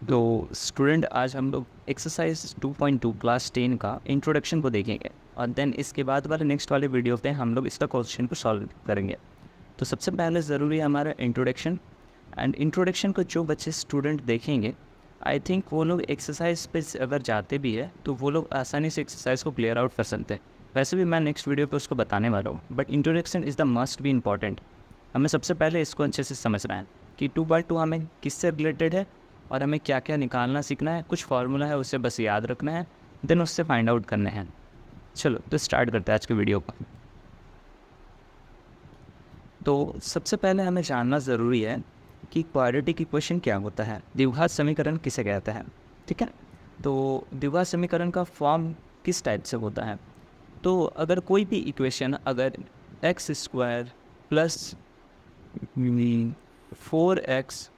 तो स्टूडेंट, आज हम लोग एक्सरसाइज 2.2 क्लास 10 का इंट्रोडक्शन को देखेंगे और देन इसके बाद वाले नेक्स्ट वाले वीडियो पे हम लोग इसका क्वेश्चन को सॉल्व करेंगे। तो सबसे पहले ज़रूरी है हमारा इंट्रोडक्शन। एंड इंट्रोडक्शन को जो बच्चे स्टूडेंट देखेंगे, आई थिंक वो लोग एक्सरसाइज पे अगर जाते भी है तो वो लोग आसानी से एक्सरसाइज को क्लियर आउट कर सकते हैं। वैसे भी मैं नेक्स्ट वीडियो पे उसको बताने वाला हूँ, but introduction is the must be important. हमें सबसे पहले इसको अच्छे से समझना है कि 2/2 हमें किससे रिलेटेड है और हमें क्या क्या निकालना सीखना है। कुछ फार्मूला है उसे बस याद रखना है, देन उससे फाइंड आउट करने हैं। चलो तो स्टार्ट करते हैं आज के वीडियो को। तो सबसे पहले हमें जानना ज़रूरी है कि क्वाड्रेटिक इक्वेशन क्या होता है, द्विघात समीकरण किसे कहते हैं। ठीक है, तो द्विघात समीकरण का फॉर्म किस टाइप से होता है। तो अगर कोई भी इक्वेशन, अगर x² प्लस 4x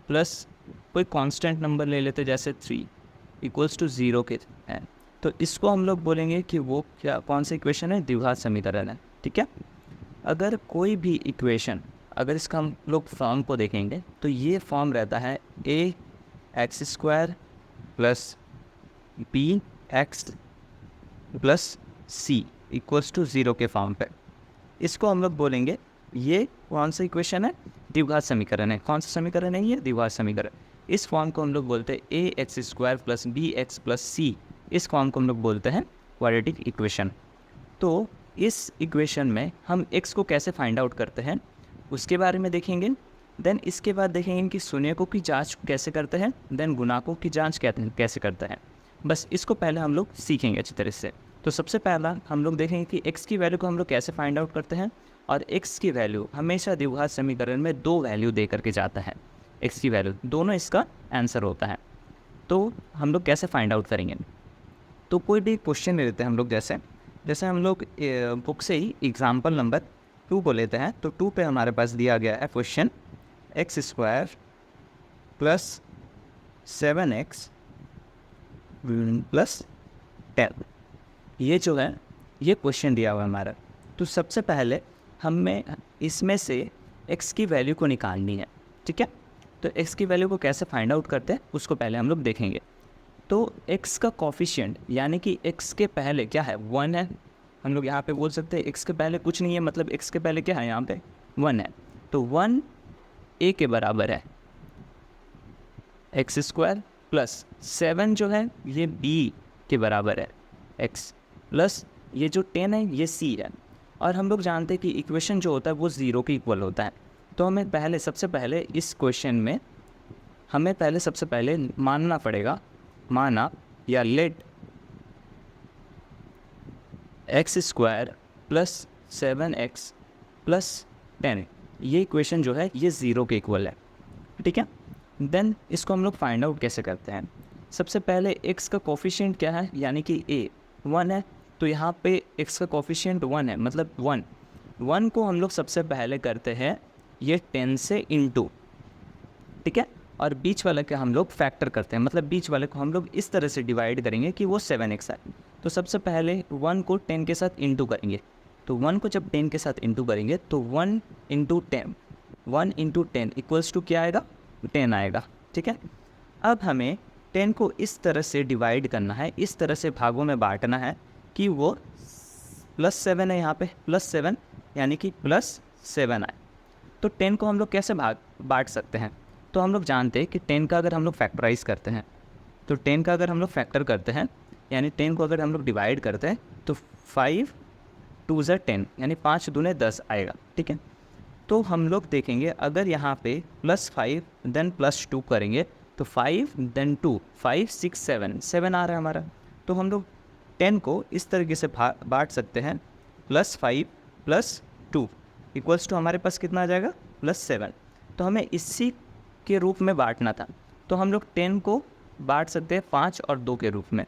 प्लस कोई कांस्टेंट नंबर ले लेते जैसे 3 इक्वल्स टू 0 के हैं, तो इसको हम लोग बोलेंगे कि वो क्या, कौन सा इक्वेशन है, द्विघात समीकरण है। ठीक है, अगर कोई भी इक्वेशन, अगर इसका हम लोग फॉर्म को देखेंगे तो ये फॉर्म रहता है ax² plus bx plus c equals to 0 के फॉर्म पे। इसको हम लोग बोलेंगे ये कौन सा इक्वेशन है, द्विघात समीकरण है। कौन सा समीकरण है ये, द्विघात समीकरण। इस फॉर्म को हम लोग बोलते हैं ax² plus bx plus c। इस फॉर्म को हम लोग बोलते हैं क्वाड्रेटिक इक्वेशन। तो इस इक्वेशन में हम x को कैसे फाइंड आउट करते हैं उसके बारे में देखेंगे। देन इसके बाद देखेंगे कि शून्यकों की जांच कैसे करते हैं, देन गुणाकों की जांच कैसे करते हैं। बस इसको पहले हम लोग सीखेंगे अच्छी तरह से। तो सबसे पहला हम लोग देखेंगे कि x की वैल्यू को हम लोग कैसे फाइंड आउट करते हैं। और x की वैल्यू हमेशा द्विघात समीकरण में 2 वैल्यू दे करके जाता है। x की वैल्यू दोनों इसका आंसर होता है। तो हम लोग कैसे फाइंड आउट करेंगे, तो कोई भी क्वेश्चन ले लेते हैं हम लोग। जैसे जैसे हम लोग बुक से ही एग्जाम्पल नंबर 2 को लेते हैं। तो 2 पे हमारे पास दिया गया है question x² plus 7x plus 10। ये जो है ये क्वेश्चन दिया हुआ है हमारा। तो सबसे पहले हमें इसमें से x की वैल्यू को निकालनी है। ठीक है, तो x की वैल्यू को कैसे फाइंड आउट करते हैं उसको पहले हम लोग देखेंगे। तो x का कोफिशिएंट यानी कि x के पहले क्या है, 1 है। हम लोग यहाँ पे बोल सकते हैं x के पहले कुछ नहीं है, मतलब x के पहले क्या है, यहाँ पे 1 है। तो 1 a के बराबर है x² प्लस 7 जो है ये b के बराबर है x प्लस ये जो 10 है ये c है। और हम लोग जानते हैं कि इक्वेशन जो होता है वो 0 के इक्वल होता है। तो हमें पहले सबसे पहले इस क्वेश्चन में हमें पहले सबसे पहले मानना पड़ेगा, माना या late x² plus 7x plus 10, ये इक्वेशन जो है ये 0 के इक्वल है। ठीक है, देन इसको हम लोग फाइंड आउट कैसे करते हैं। सबसे पहले x का कोफिशिएंट क्या है, यानी कि a 1 है। तो यहाँ पे x का कोफिशिएंट 1 है, मतलब 1 को हम लोग सबसे पहले करते हैं ये 10 से इंटू। ठीक है, और बीच वाले का हम लोग फैक्टर करते हैं, मतलब बीच वाले को हम लोग इस तरह से डिवाइड करेंगे कि वो 7x है। तो सबसे पहले 1 को 10 के साथ इंटू करेंगे। तो 1 को जब 10 के साथ इंटू करेंगे तो 1 इंटू 10 इक्वल्स टू क्या आएगा, 10 आएगा। ठीक है, अब हमें 10 को इस तरह से डिवाइड करना है, इस तरह से भागों में बांटना है कि वो +7 है, यहाँ पे +7 यानी कि +7 आए। तो 10 को हम लोग कैसे बांट सकते हैं, तो हम लोग जानते हैं कि 10 का अगर हम लोग फैक्टराइज करते हैं, तो 10 का अगर हम लोग फैक्टर करते हैं यानी 10 को अगर हम लोग डिवाइड करते हैं तो 5 2 ज़ा 10 यानी 5 दूने 10 आएगा। ठीक है, तो हम लोग देखेंगे अगर यहाँ पे +5 देन +2 करेंगे तो 5 देन 2 5 6 7 आ रहा है हमारा। तो हम लोग 10 को इस तरीके से बांट सकते हैं, +5 +2 इक्वल्स टू हमारे पास कितना आ जाएगा, +7। तो हमें इसी के रूप में बांटना था, तो हम लोग 10 को बांट सकते हैं 5 और 2 के रूप में।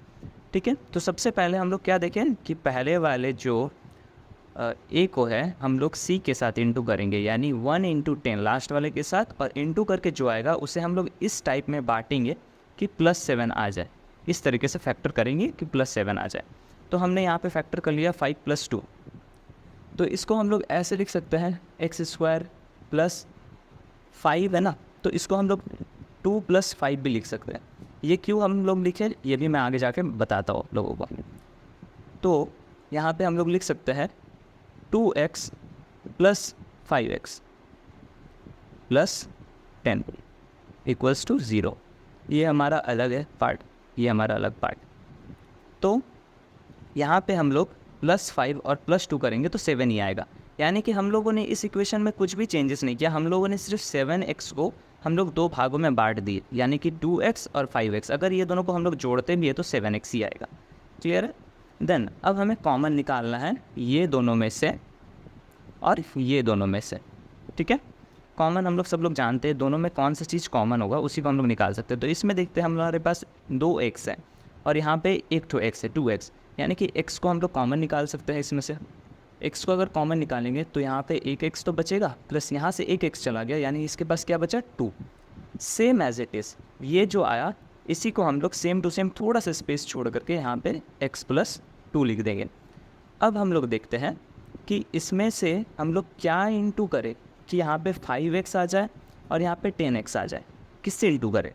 ठीक है, तो सबसे पहले हम लोग क्या देखें कि पहले वाले जो ए को है हम लोग सी के साथ इंटू करेंगे, यानी 1 इंटू 10 लास्ट वाले के साथ, और इंटू करके जो आएगा उसे हम लोग इस टाइप में बांटेंगे कि +7 आ जाए। इस तरीके से फैक्टर करेंगे कि +7 आ जाए। तो हमने यहाँ पे फैक्टर कर लिया 5 + 2। तो इसको हम लोग ऐसे लिख सकते हैं x² प्लस 5 है ना, तो इसको हम लोग 2 + 5 भी लिख सकते हैं। ये क्यों हम लोग लिखे ये भी मैं आगे जाके बताता हूँ लोगों को। तो यहाँ पे हम लोग लिख सकते हैं 2x plus 5x plus 10 equals to 0। ये हमारा अलग है पार्ट, ये हमारा अलग पार्ट। तो यहाँ पे हम लोग +5 और +2 करेंगे तो 7 ही आएगा। यानी कि हम लोगों ने इस इक्वेशन में कुछ भी चेंजेस नहीं किया, हम लोगों ने सिर्फ 7x को हम लोग 2 भागों में बांट दिए, यानी कि 2x और 5x। अगर ये दोनों को हम लोग जोड़ते भी है तो 7x ही आएगा। क्लियर है? देन अब हमें कॉमन निकालना है ये दोनों में से और ये दोनों में से। ठीक है, कॉमन हम लोग सब लोग जानते हैं, दोनों में कौन सा चीज़ कॉमन होगा उसी को हम लोग निकाल सकते हैं। तो इसमें देखते हैं हमारे पास 2x है और यहाँ पे एक तो x है 2x, यानी कि x को हम लोग कॉमन निकाल सकते हैं। इसमें से x को अगर कॉमन निकालेंगे तो यहाँ पे एक x तो बचेगा, प्लस यहाँ से एक x चला गया, यानी इसके पास क्या बचा 2। सेम एज इट इज़ ये जो आया इसी को हम लोग सेम टू सेम थोड़ा सा स्पेस छोड़ करके यहाँ पे x + 2 लिख देंगे। अब हम लोग देखते हैं कि इसमें से हम लोग क्या इंटू करें कि यहाँ पे 5x आ जाए और यहाँ पे 10x आ जाए। किससे इंटू करें?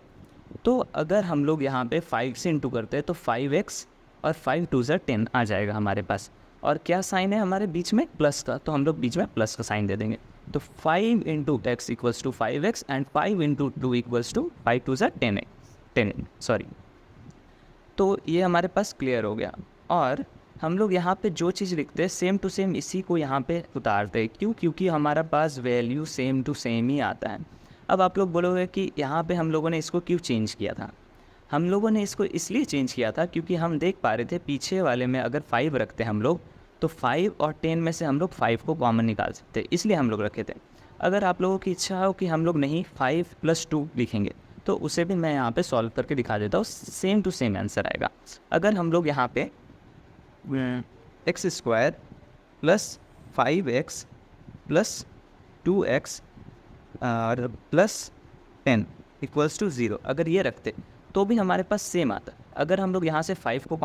तो अगर हम लोग यहाँ पे 5 से इंटू करते हैं तो 5x और 5 2 ज़ा 10 आ जाएगा हमारे पास। और क्या साइन है हमारे बीच में? प्लस का, तो हम लोग बीच में प्लस का साइन दे देंगे। तो 5 into x equals to 5x and 5 into 2 equals to 5 2 ज़ा 10 सॉरी। तो ये हमारे पास क्लियर हो गया। और हम लोग यहाँ पे जो चीज़ लिखते हैं सेम टू सेम इसी को यहाँ पे उतारते हैं। क्यों? क्योंकि हमारा पास वैल्यू सेम टू सेम ही आता है। अब आप लोग बोलोगे कि यहाँ पे हम लोगों ने इसको क्यों चेंज किया था? हम लोगों ने इसको इसलिए चेंज किया था क्योंकि हम देख पा रहे थे पीछे वाले में अगर 5 रखते हैं हम लोग तो 5 और 10 में से हम लोग 5 को कॉमन निकाल सकते हैं, इसलिए हम लोग रखे थे। अगर आप लोगों की इच्छा हो कि हम लोग नहीं 5 + 2 लिखेंगे तो उसे भी मैं यहाँ पे सॉल्व करके दिखा देता हूँ, सेम टू सेम आंसर आएगा। अगर हम लोग यहाँ पे x² + 5x + 2x और +10 इक्वल्स टू 0 अगर ये रखते तो भी हमारे पास सेम आता। अगर हम लोग यहाँ से 5 को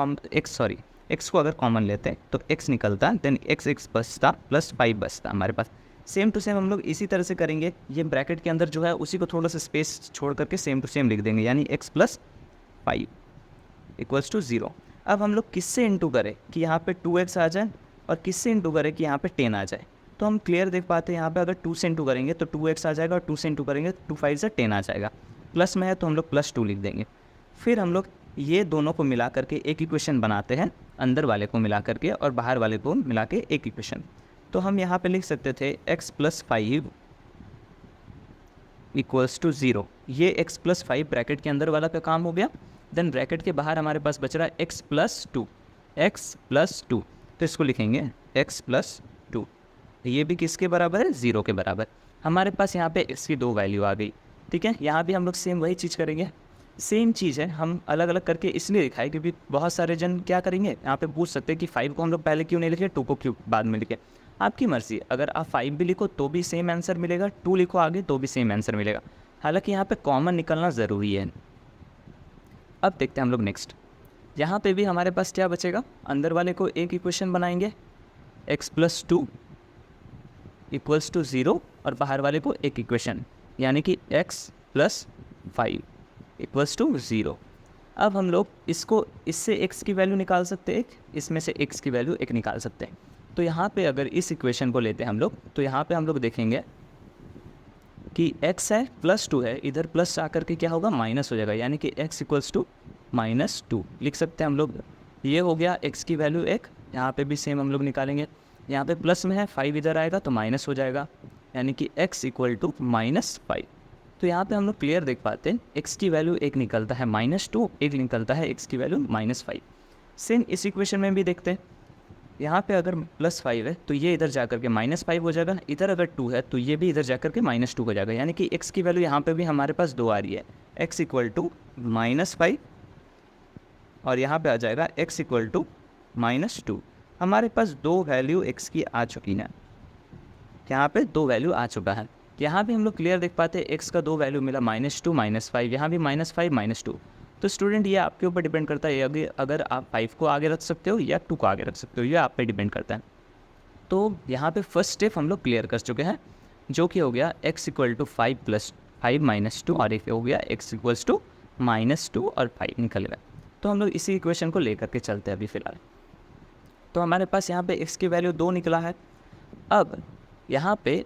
x को अगर कॉमन लेते तो x निकलता, देन x बचता +5 बचता हमारे पास। सेम टू सेम हम लोग इसी तरह से करेंगे। ये ब्रैकेट के अंदर जो है उसी को थोड़ा सा स्पेस छोड़ करके सेम टू सेम लिख देंगे, यानी x + 5 इक्वल्स टू 0। अब हम लोग किससे इंटू करें कि यहाँ पे 2x आ जाए और किससे इंटू करें कि यहाँ पे 10 आ जाए? तो हम क्लियर देख पाते हैं यहाँ पे अगर 2 से इंटू करेंगे तो 2x आ जाएगा और 2 से इंटू करेंगे 2 5 से 10 आ जाएगा। प्लस में है तो हम लोग +2 लिख देंगे। फिर हम लोग ये दोनों को मिला करके एक इक्वेशन बनाते हैं, अंदर वाले को मिला करके और बाहर वाले को मिला के एक इक्वेशन। तो हम यहाँ पे लिख सकते थे x + 5 इक्वल्स टू 0। ये x + 5 ब्रैकेट के अंदर वाला का काम हो गया। देन ब्रैकेट के बाहर हमारे पास बच रहा है x + 2। तो इसको लिखेंगे x + 2। ये भी किसके बराबर है? 0 के बराबर। हमारे पास यहाँ पे x की 2 वैल्यू आ गई। ठीक है, यहाँ भी हम लोग सेम वही चीज़ करेंगे। सेम चीज़ है, हम अलग अलग करके इसलिए लिखा है क्योंकि बहुत सारे जन क्या करेंगे यहाँ पे पूछ सकते हैं कि 5 को हम लोग पहले क्यों नहीं लिखे, 2 को क्यों बाद में लिखे। आपकी मर्ज़ी, अगर आप 5 भी लिखो तो भी सेम आंसर मिलेगा, 2 लिखो आगे तो भी सेम आंसर मिलेगा। हालांकि यहाँ पे कॉमन निकलना ज़रूरी है। अब देखते हैं हम लोग नेक्स्ट। यहाँ पे भी हमारे पास क्या बचेगा? अंदर वाले को एक इक्वेशन बनाएंगे x + 2 इक्वल्स टू 0 और बाहर वाले को एक इक्वेशन, यानी कि x + 5 इक्वल्स टू 0। अब हम लोग इसको इससे x की वैल्यू निकाल सकते हैं, इसमें से x की वैल्यू 1 निकाल सकते हैं। तो यहाँ पे अगर इस इक्वेशन को लेते हैं हम लोग तो यहाँ पे हम लोग देखेंगे कि x है +2 है, इधर प्लस आकर के क्या होगा? माइनस हो जाएगा, यानी कि x = -2 लिख सकते हैं हम लोग। ये हो गया x की वैल्यू 1। यहाँ पे भी सेम हम लोग निकालेंगे, यहाँ पे प्लस में है 5 इधर आएगा तो माइनस हो जाएगा, यानी कि x = -5। तो यहाँ पे हम लोग क्लियर देख पाते हैं x की वैल्यू 1 निकलता है -2, 1 निकलता है x की वैल्यू -5। सेम इस इक्वेशन में भी देखते हैं, यहाँ पे अगर +5 है तो ये इधर जाकर के -5 हो जाएगा, इधर अगर 2 है तो ये भी इधर जाकर के -2 हो जाएगा, यानी कि x की वैल्यू यहाँ पे भी हमारे पास 2 आ रही है, x = -5 और यहाँ पे आ जाएगा x = -2। हमारे पास 2 वैल्यू x की आ चुकी है, यहाँ पे 2 वैल्यू आ चुका है। यहाँ भी हम लोग क्लियर देख पाते हैं x का 2 वैल्यू मिला -2 -5, यहाँ भी -5 -2। तो स्टूडेंट ये आपके ऊपर डिपेंड करता है, अगर आप 5 को आगे रख सकते हो या 2 को आगे रख सकते हो, ये आप पे डिपेंड करता है। तो यहाँ पे फर्स्ट स्टेप हम लोग क्लियर कर चुके हैं, जो कि हो गया x = 5 + 5 - 2 और एक हो गया x = -2 और 5 निकल गए। तो हम लोग इसी इक्वेशन को लेकर के चलते हैं अभी फ़िलहाल। तो हमारे पास यहाँ पे x की वैल्यू 2 निकला है। अब यहाँ पे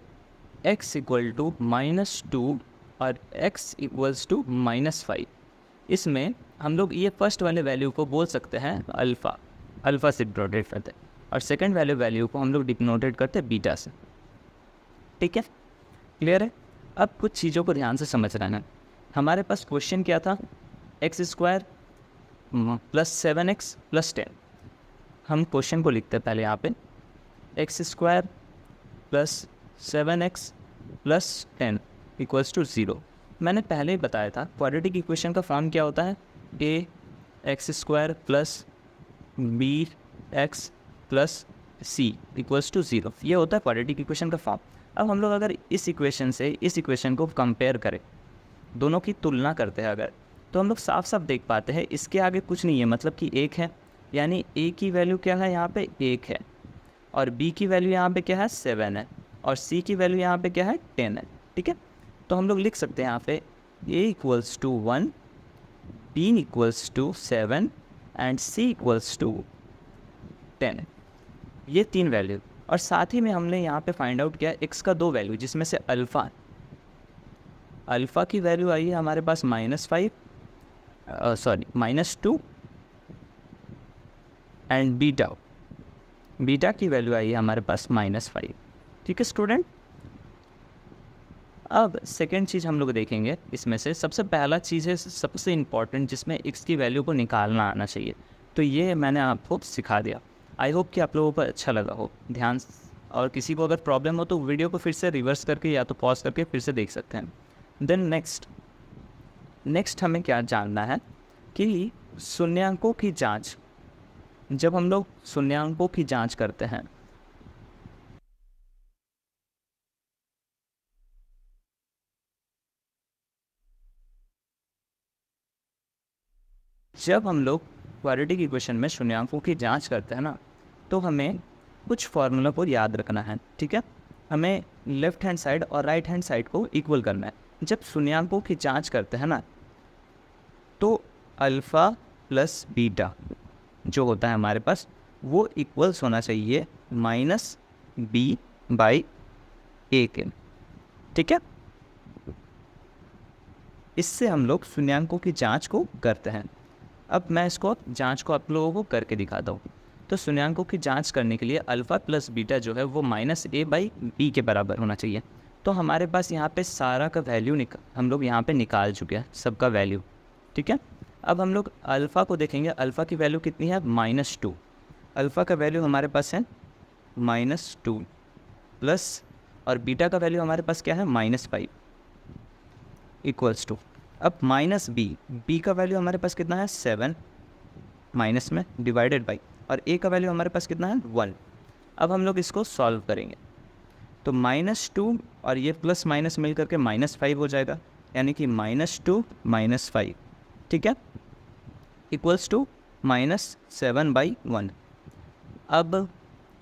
x इक्वल टू -2 और x इक्वल्स टू -5, इसमें हम लोग ये फर्स्ट वाले वैल्यू को बोल सकते हैं अल्फ़ा से डिनोटेट करते हैं, और सेकंड वैल्यू को हम लोग डिनोटेट करते हैं बीटा से। ठीक है, क्लियर है? अब कुछ चीज़ों को ध्यान से समझ रहे हैं। हमारे पास क्वेश्चन क्या था, x² + 7x + 10। हम क्वेश्चन को लिखते हैं पहले यहाँ पे, x² + 7x + 10 = 0। मैंने पहले ही बताया था क्वाड्रेटिक इक्वेशन का फॉर्म क्या होता है, ax² + bx + c = 0। ये होता है क्वाड्रेटिक इक्वेशन का फॉर्म। अब हम लोग अगर इस इक्वेशन से इस इक्वेशन को कंपेयर करें, दोनों की तुलना करते हैं अगर, तो हम लोग साफ साफ देख पाते हैं इसके आगे कुछ नहीं है, मतलब कि 1 है, यानी a की वैल्यू क्या है यहाँ पे 1 है, और b की वैल्यू यहाँ पे क्या है 7 है, और c की वैल्यू यहाँ पे क्या है 10 है। ठीक है, तो हम लोग लिख सकते हैं यहाँ पे a = 1, b = 7 एंड c = 10। ये 3 वैल्यू, और साथ ही में हमने यहाँ पे फाइंड आउट किया x का 2 वैल्यू, जिसमें से अल्फ़ा की वैल्यू आई है हमारे पास -2, एंड बीटा की वैल्यू आई है हमारे पास -5। ठीक है स्टूडेंट, अब सेकेंड चीज़ हम लोग देखेंगे, इसमें से सबसे पहला चीज़ है सबसे इम्पॉर्टेंट, जिसमें x की वैल्यू को निकालना आना चाहिए। तो ये मैंने आपको सिखा दिया। आई होप कि आप लोगों को अच्छा लगा हो। ध्यान, और किसी को अगर प्रॉब्लम हो तो वीडियो को फिर से रिवर्स करके या तो पॉज करके फिर से देख सकते हैं। देन नेक्स्ट हमें क्या जानना है कि शून्यांकों की जांच, जब हम लोग शून्यांकों की जांच करते हैं, जब हम लोग क्वाड्रेटिक इक्वेशन में शून्यांकों की जांच करते हैं ना, तो हमें कुछ फार्मूला को याद रखना है। ठीक है, हमें लेफ्ट हैंड साइड और राइट हैंड साइड को इक्वल करना है। जब शून्यांकों की जांच करते हैं ना, तो अल्फ़ा + बीटा जो होता है हमारे पास, वो इक्वल्स होना चाहिए -b/a के। ठीक है, इससे हम लोग शून्यांकों की जांच को करते हैं। अब मैं इसको जांच को आप लोगों को करके दिखाता हूँ। तो शून्यांकों की जांच करने के लिए अल्फ़ा + बीटा जो है वो -a/b के बराबर होना चाहिए। तो हमारे पास यहाँ पे सारा का वैल्यू हम लोग यहाँ पे निकाल चुके हैं, सबका वैल्यू। ठीक है, अब हम लोग अल्फ़ा को देखेंगे। अल्फ़ा की वैल्यू कितनी है, -2। अल्फ़ा का वैल्यू हमारे पास है -2 प्लस, और बीटा का वैल्यू हमारे पास क्या है -5 = अब -b का वैल्यू हमारे पास कितना है 7 माइनस में डिवाइडेड बाई, और a का वैल्यू हमारे पास कितना है 1। अब हम लोग इसको सॉल्व करेंगे, तो -2 और ये प्लस माइनस मिल करके -5 हो जाएगा, यानी कि -2 - 5, ठीक है, = -7/1। अब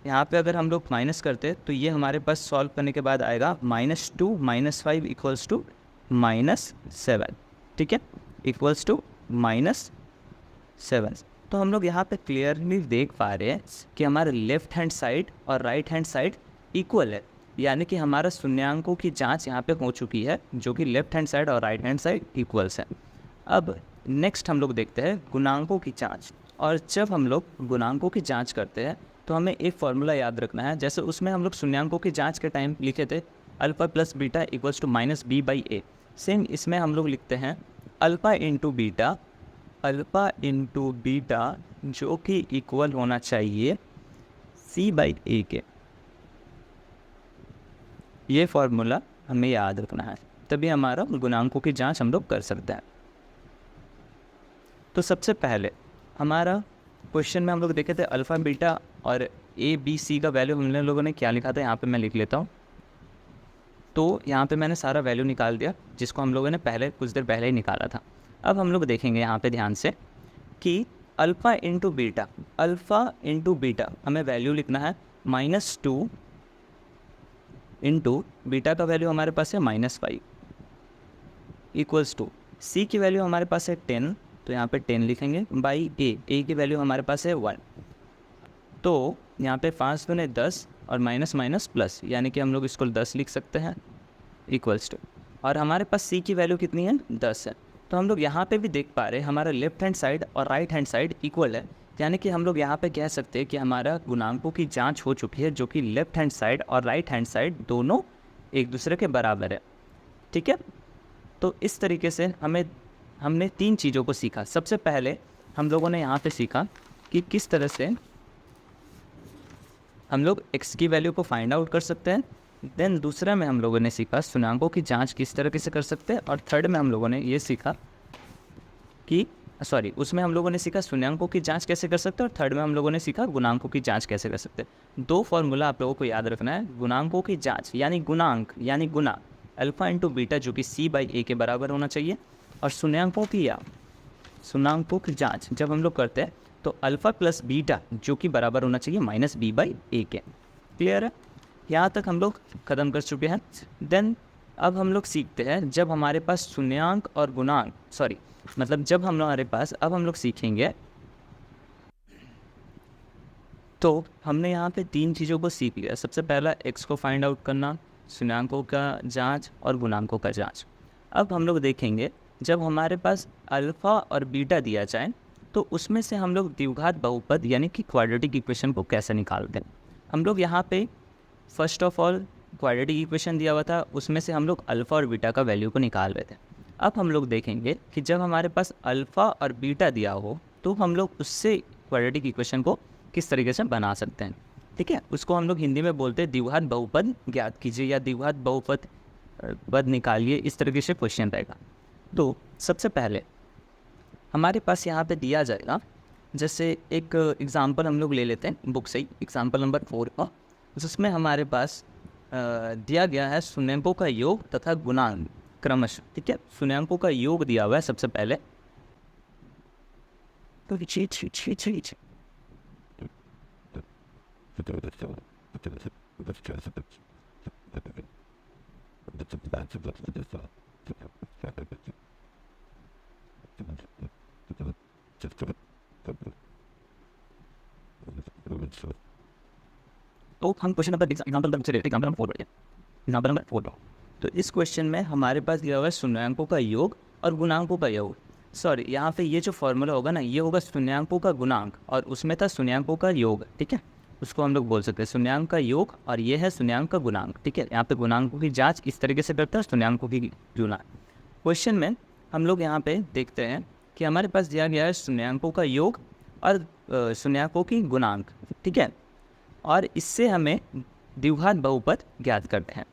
यहाँ पे अगर हम लोग माइनस करते तो ये हमारे पास सॉल्व करने के बाद आएगा -2 - 5 = -7। ठीक है, -7। तो हम लोग यहाँ पे क्लियरली देख पा रहे हैं कि हमारे लेफ़्ट हैंड साइड और राइट हैंड साइड इक्वल है, यानी कि हमारा शून्यांकों की जांच यहाँ पे हो चुकी है, जो कि लेफ़्ट हैंड साइड और राइट हैंड साइड इक्वल्स है। अब नेक्स्ट हम लोग देखते हैं गुणांकों की जांच। और जब हम लोग गुणांकों की जांच करते हैं तो हमें एक फार्मूला याद रखना है, जैसे उसमें हम लोग शून्यांकों की जांच के टाइम लिखे थे अल्फ़ा + बीटा = -b/a। सेम इसमें हम लोग लिखते हैं अल्फ़ा इंटू बीटा जो कि इक्वल होना चाहिए c/a के। ये फार्मूला हमें याद रखना है, तभी हमारा गुणांकों की जांच हम लोग कर सकते हैं। तो सबसे पहले हमारा क्वेश्चन में हम लोग देखे थे अल्फ़ा बीटा और a b c का वैल्यू हमने लोगों ने क्या लिखा था, यहाँ पे मैं लिख लेता हूँ। तो यहाँ पे मैंने सारा वैल्यू निकाल दिया, जिसको हम लोगों ने कुछ देर पहले ही निकाला था। अब हम लोग देखेंगे यहाँ पे ध्यान से कि अल्फ़ा इंटू बीटा हमें वैल्यू लिखना है -2 इंटू बीटा का वैल्यू हमारे पास है -5 = सी की वैल्यू हमारे पास है 10, तो यहाँ पे 10 लिखेंगे, बाई ए की वैल्यू हमारे पास है 1। तो यहाँ पे 5 दूने 10 और माइनस माइनस प्लस, यानी कि हम लोग इसको 10 लिख सकते हैं इक्वल्स टू, और हमारे पास सी की वैल्यू कितनी है 10 है। तो हम लोग यहाँ पे भी देख पा रहे हैं हमारा लेफ्ट हैंड साइड और राइट हैंड साइड इक्वल है, यानी कि हम लोग यहाँ पे कह सकते हैं कि हमारा गुणांकों की जांच हो चुकी है, जो कि लेफ्ट हैंड साइड और राइट हैंड साइड दोनों एक दूसरे के बराबर है। ठीक है, तो इस तरीके से हमने 3 चीज़ों को सीखा। सबसे पहले हम लोगों ने यहाँ पे सीखा कि किस तरह से हम लोग x की वैल्यू को फाइंड आउट कर सकते हैं। देन दूसरा में हम लोगों ने सीखा शून्याङ्कों की जांच किस तरीके से कर सकते हैं, और थर्ड में हम लोगों ने ये सीखा कि उसमें हम लोगों ने सीखा शून्याङ्कों की जांच कैसे कर सकते हैं, और थर्ड में हम लोगों ने सीखा गुणांकों की जांच कैसे कर सकते हैं। 2 फॉर्मूला आप लोगों को याद रखना है। गुणांकों की जांच यानी गुणांक यानी गुना अल्फा इंटू बीटा, जो कि c/a के बराबर होना चाहिए, और शून्याङ्कों की जांच जब हम लोग करते हैं तो अल्फ़ा प्लस बीटा जो कि बराबर होना चाहिए -b/a के। क्लियर है? यहाँ तक हम लोग ख़त्म कर चुके हैं। देन अब हम लोग सीखते हैं जब हमारे पास शून्याङ्क और गुणांक जब हमारे पास अब हम लोग सीखेंगे, तो हमने यहाँ पे 3 चीज़ों को सीख लिया। सबसे पहला x को फाइंड आउट करना, शून्याङ्कों का जांच और गुणांकों का जांच। अब हम लोग देखेंगे जब हमारे पास अल्फ़ा और बीटा दिया जाए तो उसमें से हम लोग द्विघात बहुपद यानी कि क्वाड्रेटिक इक्वेशन को कैसे निकालते हैं। हम लोग यहाँ पे first of all quadratic equation दिया हुआ था, उसमें से हम लोग अल्फ़ा और बीटा का वैल्यू को निकाल रहे थे। अब हम लोग देखेंगे कि जब हमारे पास अल्फ़ा और बीटा दिया हो तो हम लोग उससे क्वाड्रेटिक इक्वेशन को किस तरीके से बना सकते हैं। ठीक है, उसको हम लोग हिंदी में बोलते हैं द्विघात बहुपद ज्ञात कीजिए या द्विघात बहुपद निकालिए, इस तरीके से क्वेश्चन रहेगा। तो सबसे पहले हमारे पास यहाँ पे दिया जाएगा, जैसे एक एग्ज़ाम्पल हम लोग ले लेते हैं बुक से ही, एग्ज़ाम्पल नंबर 4 का, जिसमें हमारे पास दिया गया है शून्याङ्कों का योग तथा गुणांक क्रमशः। ठीक है, शून्याङ्कों का योग दिया हुआ है सबसे पहले। तो हम क्वेश्चन नंबर एग्जाम्पल नंबर 4 बढ़िया, एग्जाम्पल नंबर 4। तो इस क्वेश्चन में हमारे पास दिया हुआ है शून्याङ्कों का योग और गुणांकों का योग। यहाँ पे ये जो फॉर्मूला होगा ना, ये होगा शून्याङ्कों का गुणांक और उसमें था शून्याङ्कों का योग। ठीक है, उसको हम लोग बोल सकते हैं शून्याङ्क का योग और ये है शून्याङ्क का गुणांक। ठीक है, यहाँ पे गुणांकों की जांच इस तरीके से करता है, शून्याङ्कों की गुणांक। क्वेश्चन में हम लोग यहाँ पे देखते हैं कि हमारे पास दिया गया है शून्याङ्कों का योग और शून्याङ्कों की गुणांक। ठीक है, और इससे हमें द्विघात बहुपद ज्ञात करते हैं।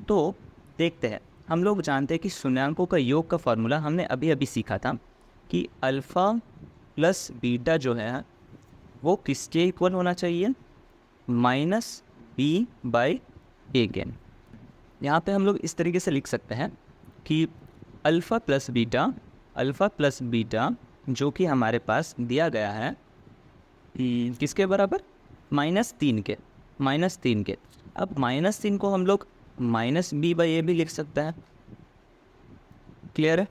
तो देखते हैं, हम लोग जानते हैं कि शून्याङ्कों का योग का फॉर्मूला हमने अभी अभी सीखा था कि अल्फ़ा प्लस बीटा जो है वो किसके इक्वल होना चाहिए, -b/a के। यहाँ पे हम लोग इस तरीके से लिख सकते हैं कि अल्फ़ा प्लस बीटा जो कि हमारे पास दिया गया है किसके बराबर, -3 के। अब -3 को हम लोग -b/a भी लिख सकते हैं। क्लियर है?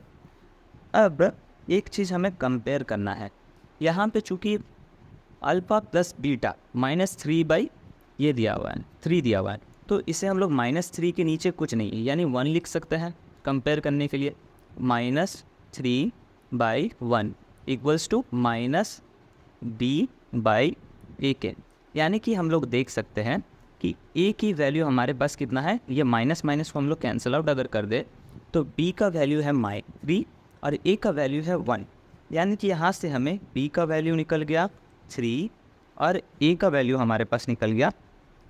अब एक चीज़ हमें कंपेयर करना है। यहाँ पे चूँकि अल्फ़ा प्लस बीटा -3 ये दिया हुआ है, 3 दिया हुआ है, तो इसे हम लोग -3 के नीचे कुछ नहीं है यानी 1 लिख सकते हैं कंपेयर करने के लिए। -3/1 इक्वल्स टू -b/a के, यानी कि हम लोग देख सकते हैं कि a की वैल्यू हमारे पास कितना है, ये माइनस को हम लोग कैंसिल आउट अगर कर दे तो b का वैल्यू है -3 और a का वैल्यू है 1, यानी कि यहाँ से हमें b का वैल्यू निकल गया 3 और a का वैल्यू हमारे पास निकल गया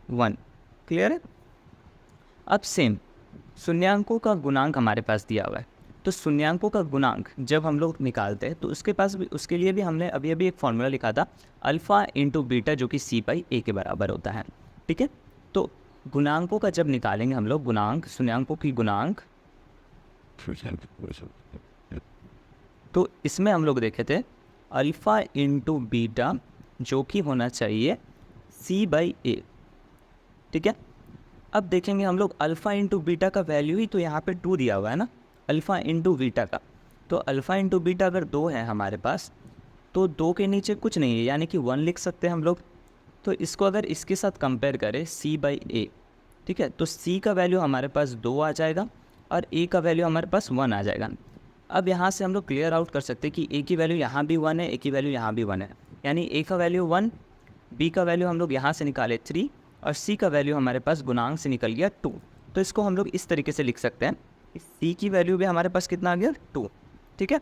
1। क्लियर है? अब सेम शून्याङ्कों का गुणांक हमारे पास दिया हुआ है, तो शून्याङ्कों का गुणांक जब हम लोग निकालते हैं तो उसके लिए भी हमने अभी एक फॉर्मूला लिखा था अल्फ़ा इंटू बीटा जो कि c/a के बराबर होता है। ठीक है, तो गुणांकों का जब निकालेंगे हम लोग गुणांक, शून्याङ्कों की गुणांक, तो इसमें हम लोग देखे थे अल्फ़ा इंटू बीटा जो कि होना चाहिए c/a। ठीक है, अब देखेंगे हम लोग अल्फ़ा इंटू बीटा का वैल्यू ही तो यहाँ पे 2 दिया हुआ है ना, अल्फ़ा इंटू बीटा का, तो अल्फ़ा इंटू बीटा अगर 2 है हमारे पास, तो 2 के नीचे कुछ नहीं है, यानी कि 1 लिख सकते हैं हम लोग। तो इसको अगर इसके साथ कंपेयर करें c/a, ठीक है, तो c का वैल्यू हमारे पास 2 आ जाएगा और a का वैल्यू हमारे पास 1 आ जाएगा। अब यहाँ से हम लोग क्लियर आउट कर सकते हैं कि a की वैल्यू यहाँ भी 1 है, a की वैल्यू यहाँ भी 1 है, यानी a का वैल्यू 1, b का वैल्यू हम लोग यहाँ से निकाले 3 और c का वैल्यू हमारे पास गुणांक से निकल गया 2। तो इसको हम लोग इस तरीके से लिख सकते हैं, c की वैल्यू भी हमारे पास कितना आ गया 2, ठीक है।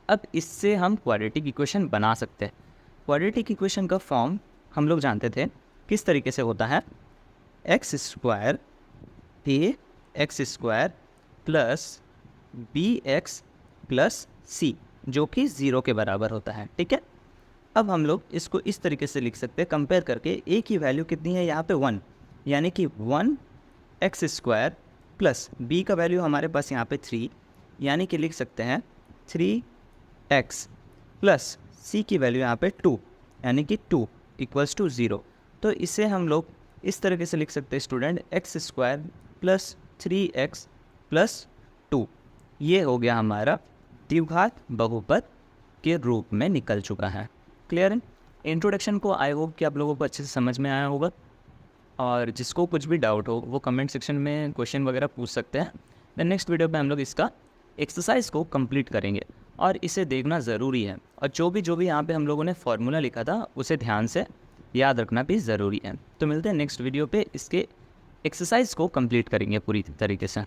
अब इससे हम क्वाड्रेटिक इक्वेशन बना सकते हैं। क्वाड्रेटिक इक्वेशन का फॉर्म हम लोग जानते थे किस तरीके से होता है, x square a x square plus b x plus c, जो कि 0 के बराबर होता है, ठीक है। अब हम लोग इसको इस तरीके से लिख सकते हैं, कंपेयर करके ए की वैल्यू कितनी है यहाँ पे 1, यानी कि 1 एक्स स्क्वायर प्लस बी का वैल्यू हमारे पास यहाँ पे 3, यानी कि लिख सकते हैं 3x प्लस सी की वैल्यू यहाँ पे 2, यानी कि 2 इक्वल्स टू 0। तो इसे हम लोग इस तरीके से लिख सकते हैं student, x square plus 3x plus 2, ये हो गया हमारा द्विघात बहुपद के रूप में निकल चुका है। क्लियर है? इंट्रोडक्शन को आई होप कि आप लोगों को अच्छे से समझ में आया होगा, और जिसको कुछ भी डाउट हो वो कमेंट सेक्शन में क्वेश्चन वगैरह पूछ सकते हैं। देन नेक्स्ट वीडियो में हम लोग इसका एक्सरसाइज को कंप्लीट करेंगे और इसे देखना ज़रूरी है, और जो भी यहाँ पे हम लोगों ने फॉर्मूला लिखा था उसे ध्यान से याद रखना भी ज़रूरी है। तो मिलते हैं नेक्स्ट वीडियो पे, इसके एक्सरसाइज को कंप्लीट करेंगे पूरी तरीके से।